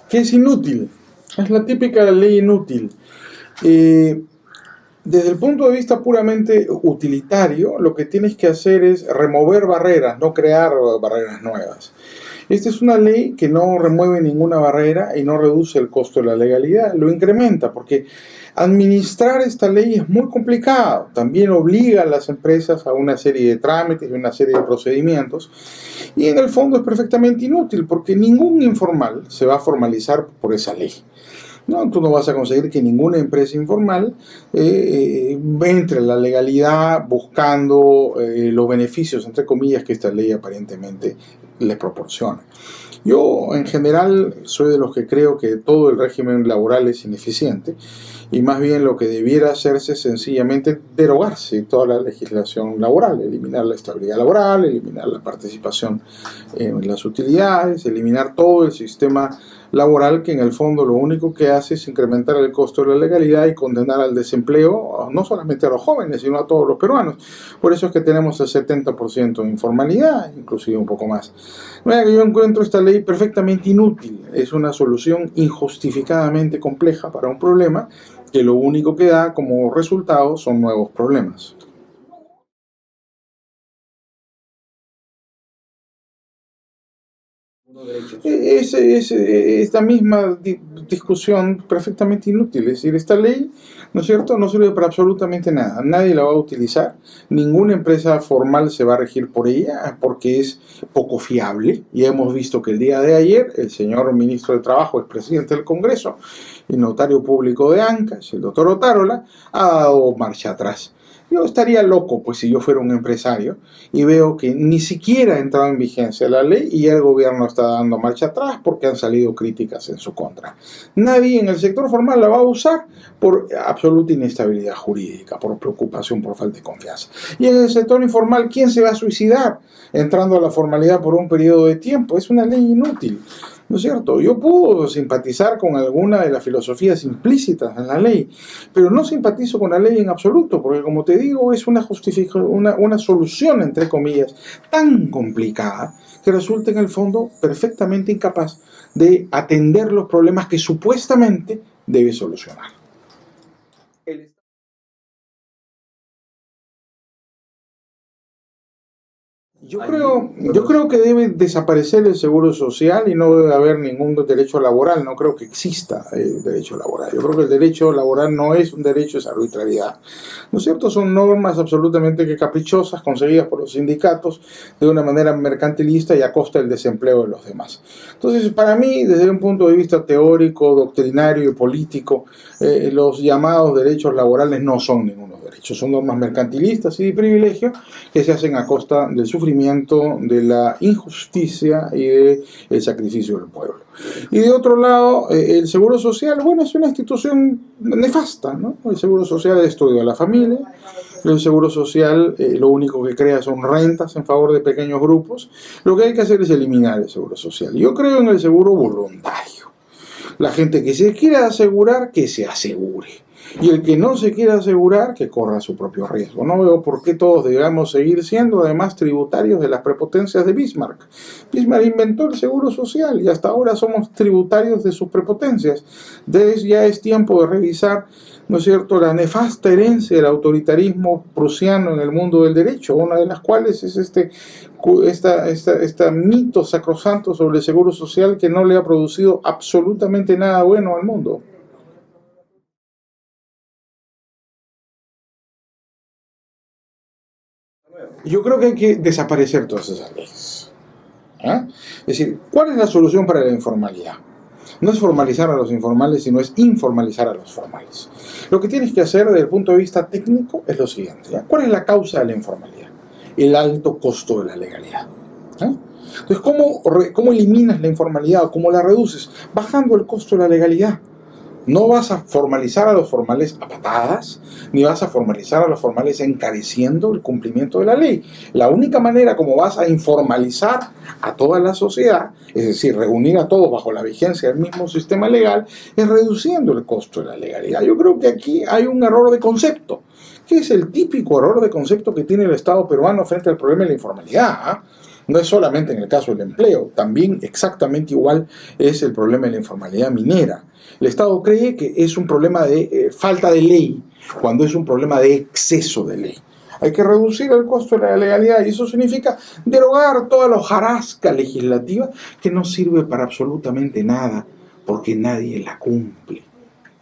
que es inútil, es la típica ley inútil. Desde el punto de vista puramente utilitario, lo que tienes que hacer es remover barreras, no crear barreras nuevas. Esta es una ley que no remueve ninguna barrera y no reduce el costo de la legalidad, lo incrementa, porque administrar esta ley es muy complicado. También obliga a las empresas a una serie de trámites y una serie de procedimientos. Y en el fondo es perfectamente inútil, porque ningún informal se va a formalizar por esa ley. No, tú no vas a conseguir que ninguna empresa informal entre en la legalidad buscando los beneficios, entre comillas, que esta ley aparentemente les proporciona. Yo, en general, soy de los que creo que todo el régimen laboral es ineficiente y más bien lo que debiera hacerse es sencillamente derogarse toda la legislación laboral, eliminar la estabilidad laboral, eliminar la participación en las utilidades, eliminar todo el sistema laboral que en el fondo lo único que hace es incrementar el costo de la legalidad y condenar al desempleo no solamente a los jóvenes, sino a todos los peruanos. Por eso es que tenemos el 70% de informalidad, inclusive un poco más. Yo encuentro esta ley perfectamente inútil, es una solución injustificadamente compleja para un problema que lo único que da como resultado son nuevos problemas. Es esta misma discusión perfectamente inútil. Es decir, esta ley, ¿no es cierto?, no sirve para absolutamente nada. Nadie la va a utilizar. Ninguna empresa formal se va a regir por ella porque es poco fiable. Y hemos visto que el día de ayer el señor ministro de Trabajo, expresidente del Congreso y notario público de Ancash, el doctor Otárola, ha dado marcha atrás. Yo estaría loco, pues, si yo fuera un empresario y veo que ni siquiera ha entrado en vigencia la ley y el gobierno está dando marcha atrás porque han salido críticas en su contra. Nadie en el sector formal la va a usar por absoluta inestabilidad jurídica, por preocupación, por falta de confianza. Y en el sector informal, ¿quién se va a suicidar entrando a la formalidad por un periodo de tiempo? Es una ley inútil. ¿No es cierto? Yo puedo simpatizar con alguna de las filosofías implícitas en la ley, pero no simpatizo con la ley en absoluto, porque como te digo, es una solución, entre comillas, tan complicada que resulta en el fondo perfectamente incapaz de atender los problemas que supuestamente debe solucionar. Yo creo que debe desaparecer el seguro social y no debe haber ningún derecho laboral. No creo que exista el derecho laboral. Yo creo que el derecho laboral no es un derecho, es arbitrariedad. ¿No es cierto? Son normas absolutamente caprichosas, conseguidas por los sindicatos de una manera mercantilista y a costa del desempleo de los demás. Entonces, para mí, desde un punto de vista teórico, doctrinario y político, los llamados derechos laborales no son ningunos derechos. Son normas mercantilistas y de privilegio que se hacen a costa del sufrimiento, de la injusticia y del sacrificio del pueblo. Y de otro lado, el Seguro Social, bueno, es una institución nefasta, ¿no? El Seguro Social destruye a la familia, el Seguro Social lo único que crea son rentas en favor de pequeños grupos. Lo que hay que hacer es eliminar el Seguro Social. Yo creo en el seguro voluntario. La gente que se quiera asegurar, que se asegure. Y el que no se quiera asegurar, que corra su propio riesgo. No veo por qué todos debamos seguir siendo además tributarios de las prepotencias de Bismarck. Bismarck inventó el seguro social y hasta ahora somos tributarios de sus prepotencias. Entonces ya es tiempo de revisar, ¿no es cierto?, la nefasta herencia del autoritarismo prusiano en el mundo del derecho, una de las cuales es este mito sacrosanto sobre el seguro social que no le ha producido absolutamente nada bueno al mundo. Yo creo que hay que desaparecer todas esas leyes. ¿Eh? Es decir, ¿cuál es la solución para la informalidad? No es formalizar a los informales, sino es informalizar a los formales. Lo que tienes que hacer desde el punto de vista técnico es lo siguiente. ¿Ya? ¿Cuál es la causa de la informalidad? El alto costo de la legalidad. ¿Eh? Entonces, ¿cómo eliminas la informalidad o cómo la reduces? Bajando el costo de la legalidad. No vas a formalizar a los formales a patadas, ni vas a formalizar a los formales encareciendo el cumplimiento de la ley. La única manera como vas a informalizar a toda la sociedad, es decir, reunir a todos bajo la vigencia del mismo sistema legal, es reduciendo el costo de la legalidad. Yo creo que aquí hay un error de concepto, que es el típico error de concepto que tiene el Estado peruano frente al problema de la informalidad. No es solamente en el caso del empleo, también exactamente igual es el problema de la informalidad minera. El Estado cree que es un problema de falta de ley, cuando es un problema de exceso de ley. Hay que reducir el costo de la legalidad y eso significa derogar toda la hojarasca legislativa que no sirve para absolutamente nada porque nadie la cumple.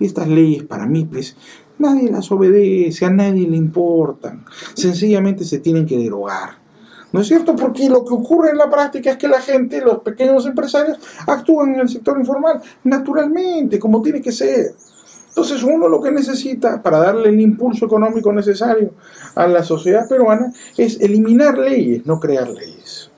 Estas leyes para mí, pues, nadie las obedece, a nadie le importan. Sencillamente se tienen que derogar. ¿No es cierto? Porque lo que ocurre en la práctica es que la gente, los pequeños empresarios, actúan en el sector informal naturalmente, como tiene que ser. Entonces uno lo que necesita para darle el impulso económico necesario a la sociedad peruana es eliminar leyes, no crear leyes.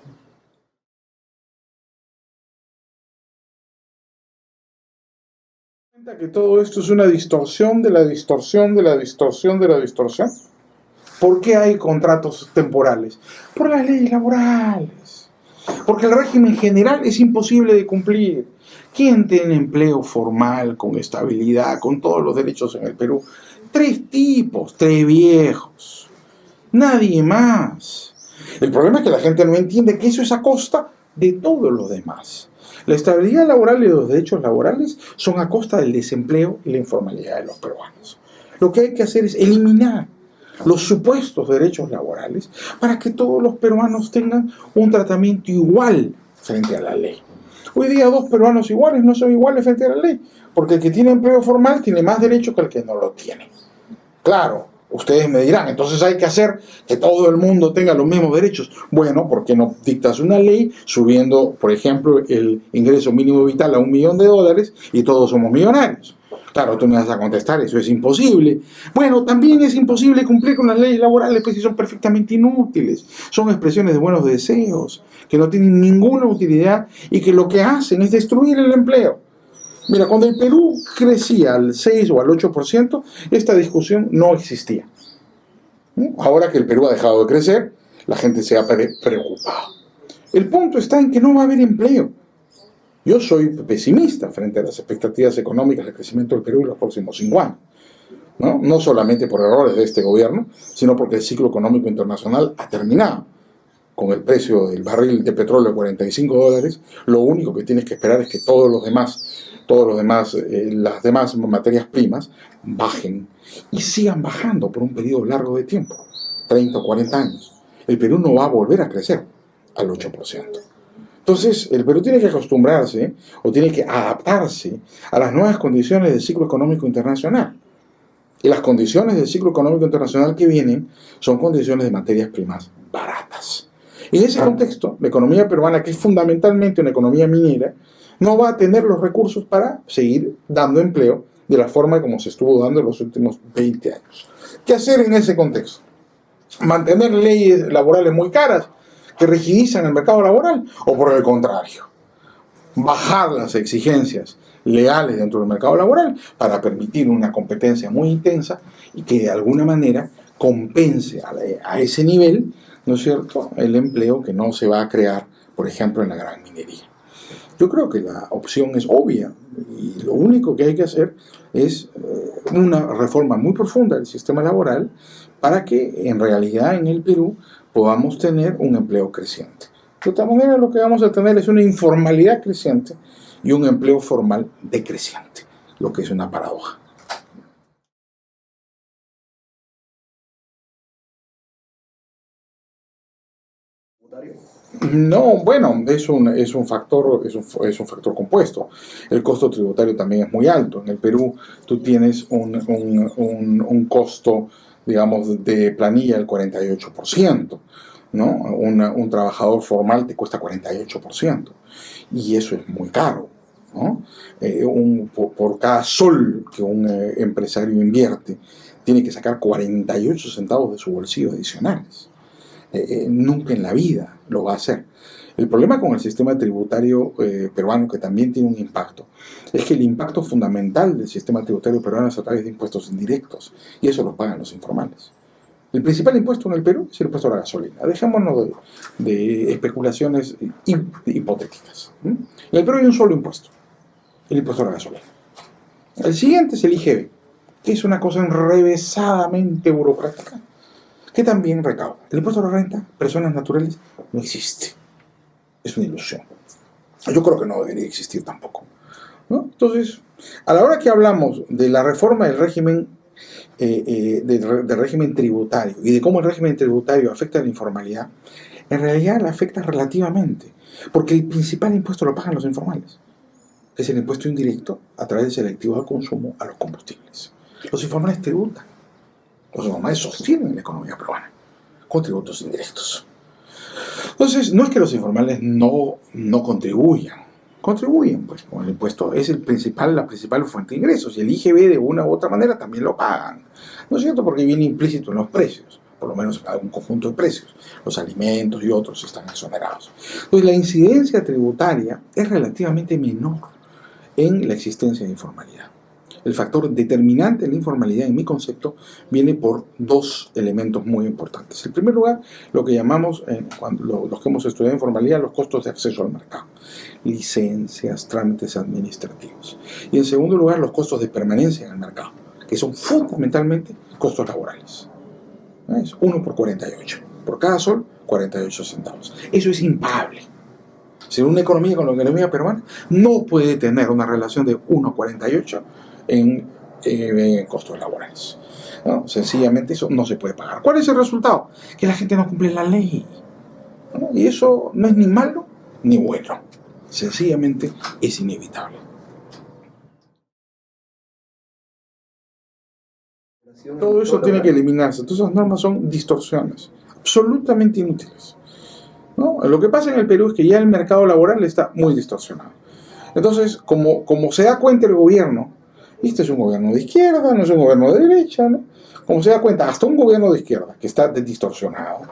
Que todo esto es una distorsión de la distorsión de la distorsión de la distorsión. ¿Por qué hay contratos temporales? Por las leyes laborales. Porque el régimen general es imposible de cumplir. ¿Quién tiene empleo formal, con estabilidad, con todos los derechos en el Perú? 3 tipos, 3 viejos. Nadie más. El problema es que la gente no entiende que eso es a costa de todo lo demás. La estabilidad laboral y los derechos laborales son a costa del desempleo y la informalidad de los peruanos. Lo que hay que hacer es eliminar los supuestos derechos laborales para que todos los peruanos tengan un tratamiento igual frente a la ley. Hoy día 2 peruanos iguales no son iguales frente a la ley, porque el que tiene empleo formal tiene más derechos que el que no lo tiene. Claro, ustedes me dirán, entonces hay que hacer que todo el mundo tenga los mismos derechos. Bueno, ¿por qué no dictas una ley subiendo, por ejemplo, el ingreso mínimo vital a $1.000.000 y todos somos millonarios? Claro, tú me vas a contestar, eso es imposible. Bueno, también es imposible cumplir con las leyes laborales, pues si son perfectamente inútiles. Son expresiones de buenos deseos, que no tienen ninguna utilidad y que lo que hacen es destruir el empleo. Mira, cuando el Perú crecía al 6 o al 8%, esta discusión no existía. Ahora que el Perú ha dejado de crecer, la gente se ha preocupado. El punto está en que no va a haber empleo. Yo soy pesimista frente a las expectativas económicas de crecimiento del Perú en los próximos 5 años. No solamente por errores de este gobierno, sino porque el ciclo económico internacional ha terminado. Con el precio del barril de petróleo de $45, lo único que tienes que esperar es que las demás materias primas bajen y sigan bajando por un periodo largo de tiempo, 30 o 40 años. El Perú no va a volver a crecer al 8%. Entonces, el Perú tiene que acostumbrarse o tiene que adaptarse a las nuevas condiciones del ciclo económico internacional. Y las condiciones del ciclo económico internacional que vienen son condiciones de materias primas baratas. Y en ese contexto, la economía peruana, que es fundamentalmente una economía minera, no va a tener los recursos para seguir dando empleo de la forma como se estuvo dando en los últimos 20 años. ¿Qué hacer en ese contexto? ¿Mantener leyes laborales muy caras que rigidizan el mercado laboral? ¿O por el contrario, bajar las exigencias legales dentro del mercado laboral para permitir una competencia muy intensa y que de alguna manera compense a ese nivel, ¿no es cierto?, el empleo que no se va a crear, por ejemplo, en la gran minería? Yo creo que la opción es obvia y lo único que hay que hacer es una reforma muy profunda del sistema laboral para que en realidad en el Perú podamos tener un empleo creciente. De otra manera, lo que vamos a tener es una informalidad creciente y un empleo formal decreciente, lo que es una paradoja. No, bueno, es un factor compuesto. El costo tributario también es muy alto. En el Perú tú tienes un costo, digamos, de planilla del 48%, ¿no? Un trabajador formal te cuesta 48%, y eso es muy caro, ¿no? Por cada sol que un empresario invierte, tiene que sacar 48 centavos de su bolsillo adicionales. Nunca en la vida lo va a hacer. El problema con el sistema tributario peruano, que también tiene un impacto, es que el impacto fundamental del sistema tributario peruano es a través de impuestos indirectos, y eso lo pagan los informales. El principal impuesto en el Perú es el impuesto a la gasolina. Dejémonos de especulaciones hipotéticas. En el Perú hay un solo impuesto, el impuesto a la gasolina. El siguiente es el IGB, que es una cosa enrevesadamente burocrática, que también recauda. El impuesto a la renta, personas naturales, no existe. es una ilusión. Yo creo que no debería existir tampoco, ¿no? Entonces, a la hora que hablamos de la reforma del régimen, del régimen tributario y de cómo el régimen tributario afecta a la informalidad, en realidad la afecta relativamente, porque el principal impuesto lo pagan los informales, que es el impuesto indirecto a través de selectivos al consumo a los combustibles. Los informales tributan, los informales sostienen la economía peruana con tributos indirectos. Entonces, no es que los informales no contribuyen pues con el impuesto, es la principal fuente de ingresos, y el IGB de una u otra manera también lo pagan, ¿no es cierto? Porque viene implícito en los precios, por lo menos en algún conjunto de precios, los alimentos y otros están exonerados. Entonces, la incidencia tributaria es relativamente menor en la existencia de informalidad. El factor determinante de la informalidad, en mi concepto, viene por dos elementos muy importantes. En primer lugar, lo que llamamos, los que hemos estudiado informalidad, los costos de acceso al mercado. Licencias, trámites administrativos. Y en segundo lugar, los costos de permanencia en el mercado, que son fundamentalmente costos laborales. ¿Ves? 1 por 48. Por cada sol, 48 centavos. Eso es impagable. Si una economía con la economía peruana no puede tener una relación de 1,48 en costos laborales, ¿no? Sencillamente eso no se puede pagar. ¿Cuál es el resultado? Que la gente no cumple la ley, ¿no? Y eso no es ni malo ni bueno. Sencillamente es inevitable. Todo eso tiene que eliminarse. Todas esas normas son distorsiones, absolutamente inútiles, ¿no? Lo que pasa en el Perú es que ya el mercado laboral está muy distorsionado. Entonces, como se da cuenta el gobierno, este es un gobierno de izquierda, no es un gobierno de derecha, ¿no? Como se da cuenta, hasta un gobierno de izquierda que está distorsionado,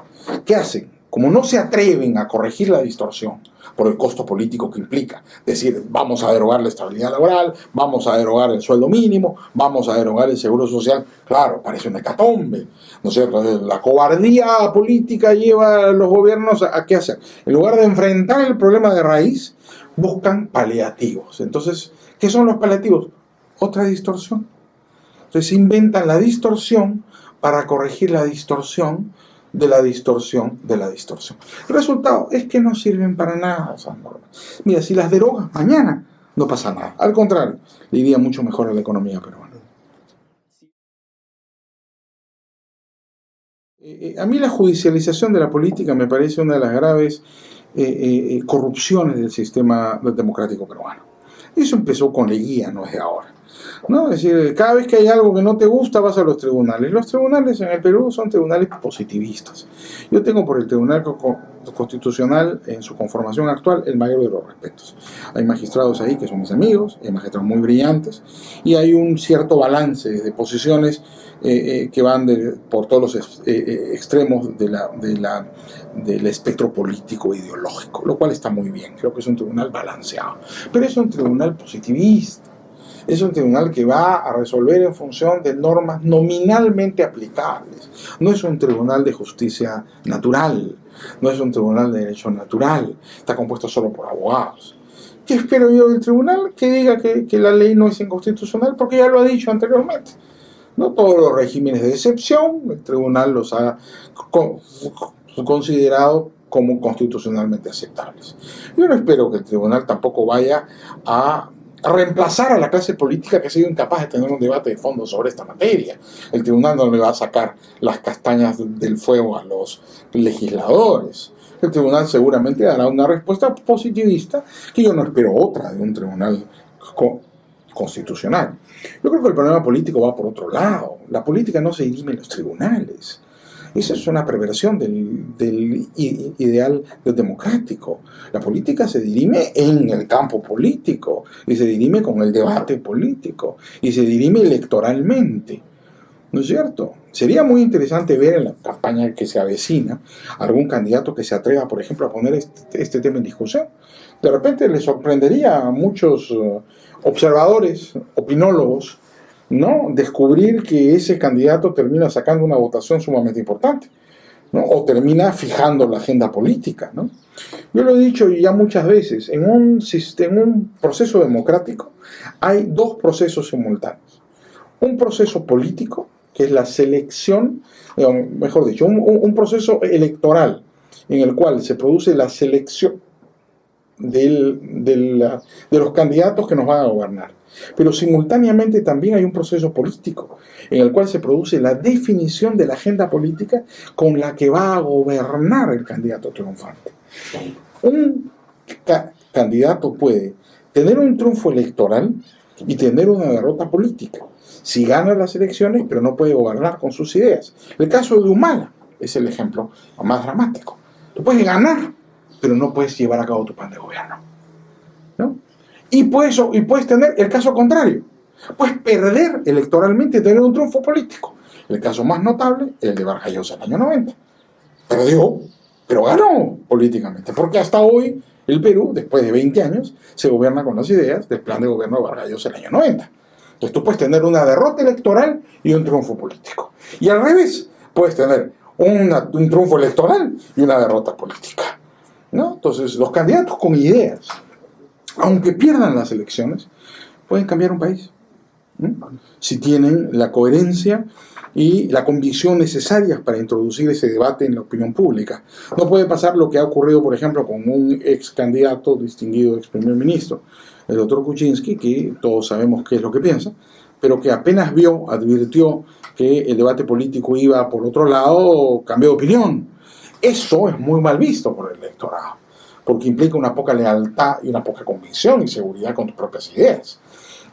¿qué hacen? Como no se atreven a corregir la distorsión por el costo político que implica, decir, vamos a derogar la estabilidad laboral, vamos a derogar el sueldo mínimo, vamos a derogar el seguro social, claro, parece una hecatombe, ¿no es cierto? La cobardía política lleva a los gobiernos a qué hacer. En lugar de enfrentar el problema de raíz, buscan paliativos. Entonces, ¿qué son los paliativos? Otra distorsión. Entonces inventan la distorsión para corregir la distorsión de la distorsión de la distorsión. El resultado es que no sirven para nada esas normas. Mira, si las derogas mañana, no pasa nada. Al contrario, le iría mucho mejor a la economía peruana. A mí la judicialización de la política me parece una de las graves corrupciones del sistema democrático peruano. Eso empezó con Leguía, no es de ahora, ¿no? Es decir, cada vez que hay algo que no te gusta vas a los tribunales. Los tribunales en el Perú son tribunales positivistas. Yo tengo por el Tribunal Constitucional en su conformación actual el mayor de los respetos. Hay magistrados ahí que son mis amigos, hay magistrados muy brillantes y hay un cierto balance de posiciones que van por todos los extremos del espectro político e ideológico, lo cual está muy bien. Creo que es un tribunal balanceado, pero es un tribunal positivista. Es un tribunal que va a resolver en función de normas nominalmente aplicables. No es un tribunal de justicia natural, no es un tribunal de derecho natural, está compuesto solo por abogados. ¿Qué espero yo del tribunal? Que diga que la ley no es inconstitucional, porque ya lo ha dicho anteriormente. No todos los regímenes de excepción, el tribunal los ha considerado como constitucionalmente aceptables. Yo no espero que el tribunal tampoco vaya a reemplazar a la clase política que ha sido incapaz de tener un debate de fondo sobre esta materia. El tribunal no le va a sacar las castañas del fuego a los legisladores. El tribunal seguramente dará una respuesta positivista, que yo no espero otra de un tribunal constitucional. Yo creo que el problema político va por otro lado. La política no se dirime en los tribunales. Esa es una perversión del ideal democrático. La política se dirime en el campo político, y se dirime con el debate político, y se dirime electoralmente. ¿No es cierto? Sería muy interesante ver en la campaña que se avecina algún candidato que se atreva, por ejemplo, a poner este tema en discusión. De repente le sorprendería a muchos observadores, opinólogos, ¿no? Descubrir que ese candidato termina sacando una votación sumamente importante, ¿no? O termina fijando la agenda política, ¿no? Yo lo he dicho ya muchas veces, en un proceso democrático hay dos procesos simultáneos. Un proceso político, que es la selección, mejor dicho, un proceso electoral en el cual se produce la selección de los candidatos que nos van a gobernar. Pero simultáneamente también hay un proceso político en el cual se produce la definición de la agenda política con la que va a gobernar el candidato triunfante. Un candidato puede tener un triunfo electoral y tener una derrota política. Si gana las elecciones, pero no puede gobernar con sus ideas. El caso de Humala es el ejemplo más dramático. Tú puedes ganar, pero no puedes llevar a cabo tu plan de gobierno, ¿no? Y puedes tener el caso contrario. Puedes perder electoralmente y tener un triunfo político. El caso más notable es el de Vargas Llosa en el año 90. Perdió, pero ganó políticamente. Porque hasta hoy el Perú, después de 20 años, se gobierna con las ideas del plan de gobierno de Vargas Llosa en el año 90. Entonces tú puedes tener una derrota electoral y un triunfo político. Y al revés, puedes tener un triunfo electoral y una derrota política, ¿no? Entonces los candidatos con ideas, aunque pierdan las elecciones, pueden cambiar un país, ¿no? Si tienen la coherencia y la convicción necesarias para introducir ese debate en la opinión pública. No puede pasar lo que ha ocurrido, por ejemplo, con un ex candidato, distinguido ex primer ministro, el doctor Kuczynski, que todos sabemos qué es lo que piensa, pero que apenas advirtió que el debate político iba por otro lado, cambió de opinión. Eso es muy mal visto por el electorado, porque implica una poca lealtad y una poca convicción y seguridad con tus propias ideas,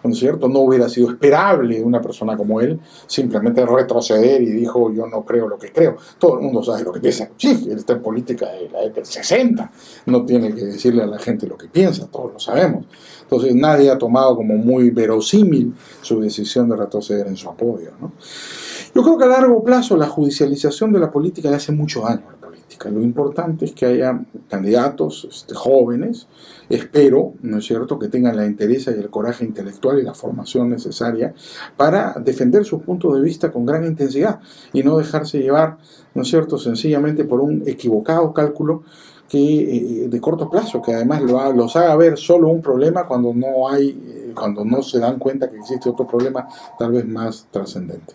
¿no es cierto? No hubiera sido esperable una persona como él simplemente retroceder y dijo yo no creo lo que creo. Todo el mundo sabe lo que piensa. Sí, él está en política de la década del 60, no tiene que decirle a la gente lo que piensa, todos lo sabemos. Entonces nadie ha tomado como muy verosímil su decisión de retroceder en su apoyo, ¿no? Yo creo que a largo plazo la judicialización de la política le hace mucho daño a la política. Lo importante es que haya candidatos jóvenes, espero, ¿no es cierto?, que tengan la entereza y el coraje intelectual y la formación necesaria para defender sus puntos de vista con gran intensidad y no dejarse llevar, ¿no es cierto?, sencillamente por un equivocado cálculo que de corto plazo, que además los haga ver solo un problema cuando no se dan cuenta que existe otro problema tal vez más trascendente.